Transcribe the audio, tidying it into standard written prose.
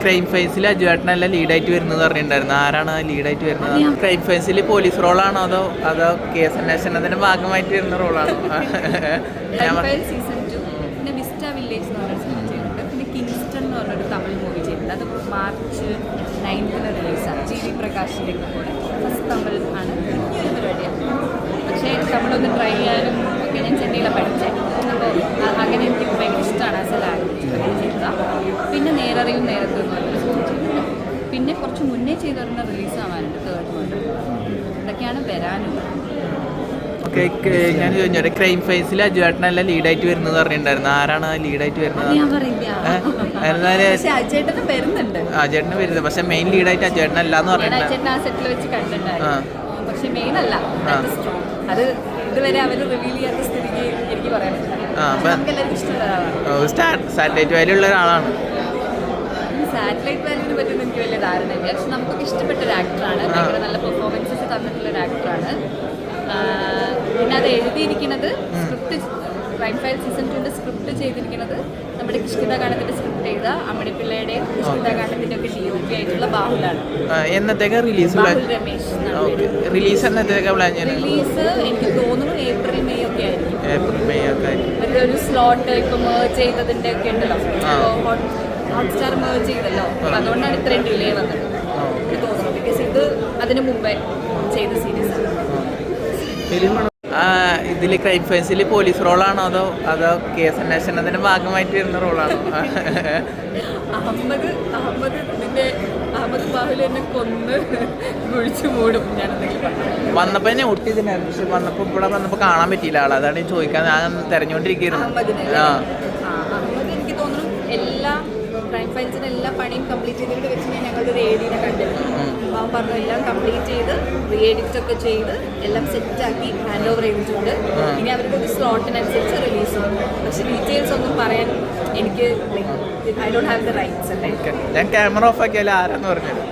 Crime ഫേസിൽ അജുവേട്ടനല്ല ലീഡായിട്ട് വരുന്നത് പറഞ്ഞിട്ടുണ്ടായിരുന്നു. ആരാണ് ലീഡായിട്ട് വരുന്നത്? ക്രൈം ഫേസിൽ പോലീസ് റോളാണോ അതോ കേസ് അന്വേഷണത്തിന്റെ ഭാഗമായിട്ട് വരുന്ന റോളാണോ? പിന്നെ വിസ്റ്റ വില്ലേജ് എന്ന് പറഞ്ഞ സിനിമ ചെയ്തിട്ടുണ്ട്. പിന്നെ കിങ്സ്റ്റൺ എന്ന് പറഞ്ഞൊരു തമിഴ് മൂവി ചെയ്തിട്ടുണ്ട്. അത് മാർച്ച് 9 റിലീസാണ്. ജി വി പ്രകാശിൻ്റെ കൂടെ ഫസ്റ്റ് തമിഴ് ആണ്. കുഞ്ഞൊരു പരിപാടിയാണ്, പക്ഷേ തമിഴൊന്ന് ട്രൈ ചെയ്യാനും ഒക്കെ ഞാൻ ചെന്നൈയിലാണ് പഠിച്ചത്. അപ്പോൾ അങ്ങനെ എനിക്ക് ഭയങ്കര ഇഷ്ടമാണ് ആസ് എ ലാംഗ്വേജ് അങ്ങനെ ചെയ്തതാണ്. പിന്നെ നേരറിയും നേരത്തും എന്ന് പറഞ്ഞൊരു സിനിമ ചെയ്തിട്ടുണ്ട്. പിന്നെ കുറച്ച് മുന്നേ ചെയ്തൊരെണ്ണം റിലീസാവാനുണ്ട്, തേർഡ് വേൾഡ്. ഇതൊക്കെയാണ് വരാനുള്ളത്. ഞാൻ ചോദിച്ചോട്ടെ, ക്രൈം ഫേസിൽ അജുവേട്ടനല്ല ലീഡായിട്ട് വരുന്നത് പറഞ്ഞിട്ടുണ്ടായിരുന്നു. ആരാണ് ലീഡായിട്ട് വരുന്നത്? ഞാൻ പറയില്ല, അജേട്ടന് വരുന്നുണ്ട്. അജേട്ടന് വരുന്നത്, പക്ഷെ മെയിൻ ലീഡായിട്ട് അജുവേട്ടനല്ല എന്ന് പറഞ്ഞിട്ടുണ്ട്. ആ സെറ്റിൽ വെച്ച് കണ്ടിട്ടുണ്ടായിരുന്നു, പക്ഷെ മെയിൻ അല്ല. അത് ഇതുവരെ അവർ റിവീൽ ചെയ്യാത്ത സ്ഥിതിക്ക് എനിക്ക് പറയാൻ സാറ്റലൈറ്റ് വാല്യൂ ഉള്ള ഒരാളാണ്. സാറ്റലൈറ്റ് വാല്യൂവിനെ പറ്റുന്ന എനിക്ക് വലിയ ധാരണയില്ല, പക്ഷെ നമുക്കൊക്കെ ഇഷ്ടപ്പെട്ട ഒരു ആക്ടറാണ്. ഭയങ്കര നല്ല പെർഫോമൻസസ് തന്നിട്ടുള്ള ഒരു ആക്ടറാണ്. പിന്നെ അത് എഴുതിയിരിക്കുന്നത് script, crime file season 2 script ചെയ്തിരിക്കുന്നത് നമ്മുടെ കിഷ്കിന്ത കാണ്ഡത്തിന്റെ സ്ക്രിപ്റ്റ് ചെയ്ത അമ്മണിപ്പിള്ളയുടെയും കിഷ്കിന്ത കാണ്ഡത്തിന്റെ ഒക്കെ DOP ആയിട്ടുള്ള ബാഹുലാണ്. എന്നത്തേക്ക് റിലീസ്? ബാഹുൽ രമേശ്. റിലീസ് എന്നത്തേക്ക് പ്ലാൻ ചെയ്യുന്നത്? റിലീസ് എനിക്ക് തോന്നുന്നു ഏപ്രിൽ മെയ് ഒക്കെ ആയിരിക്കും. ഏപ്രിൽ മെയ് ഒക്കെ ഒരു സ്ലോട്ട് ഇപ്പൊ മേർജ് ചെയ്തതിന്റെ ഒക്കെ ഉണ്ടല്ലോ, ഹോട്ട്സ്റ്റാർ മേർജ് ചെയ്തല്ലോ, അതുകൊണ്ടാണ് ഇത്രയും ഡിലേ വന്നത് തോന്നുന്നു. ബിക്കോസ് ഇത് അതിന് മുമ്പേ ചെയ്ത സീരീസ് ആണ്. ഇതിൽ ക്രൈം ഫേസിൽ പോലീസ് റോളാണോ അതോ കേസ് അന്വേഷണത്തിന്റെ ഭാഗമായിട്ട് വരുന്ന റോളാണോ? അഹമ്മദ് ബാഹുൽ എന്നെ കൊന്ന് കുഴിച്ചു മൂടും ഞാൻ എന്തെങ്കിലും വന്നപ്പോ എന്നെ ഒട്ടിയതിനായിരുന്നു, പക്ഷെ ഇവിടെ വന്നപ്പോ കാണാൻ പറ്റിയില്ല ആൾ. അതാണ് ചോദിക്കാൻ ഞാൻ തെരഞ്ഞുകൊണ്ടിരിക്കുന്നു. അഹമ്മദ് എനിക്ക് തോന്നുന്നു എല്ലാ ക്രൈം ഫയൽസിന് എല്ലാ പണിയും കംപ്ലീറ്റ് ചെയ്തിട്ട് വെച്ച് ഞാൻ ഞങ്ങളുടെ ഒരു AD-നെ കണ്ടിരുന്നു. അവൻ പറഞ്ഞു എല്ലാം കംപ്ലീറ്റ് ചെയ്ത് റീഎഡിറ്റ് ഒക്കെ ചെയ്ത് എല്ലാം സെറ്റാക്കി ഹാൻഡ് ഓവർ ചെയ്തിട്ടുണ്ട്. ഇനി അവരുടെ ഒരു സ്ലോട്ടിനനുസരിച്ച് റിലീസ് ചെയ്യും. പക്ഷെ ഡീറ്റെയിൽസ് ഒന്നും പറയാൻ എനിക്ക് I don't have the rights അല്ലേ. ഞാൻ ക്യാമറ ഓഫ് ആക്കിയാലും ആരാന്ന് പറഞ്ഞത്.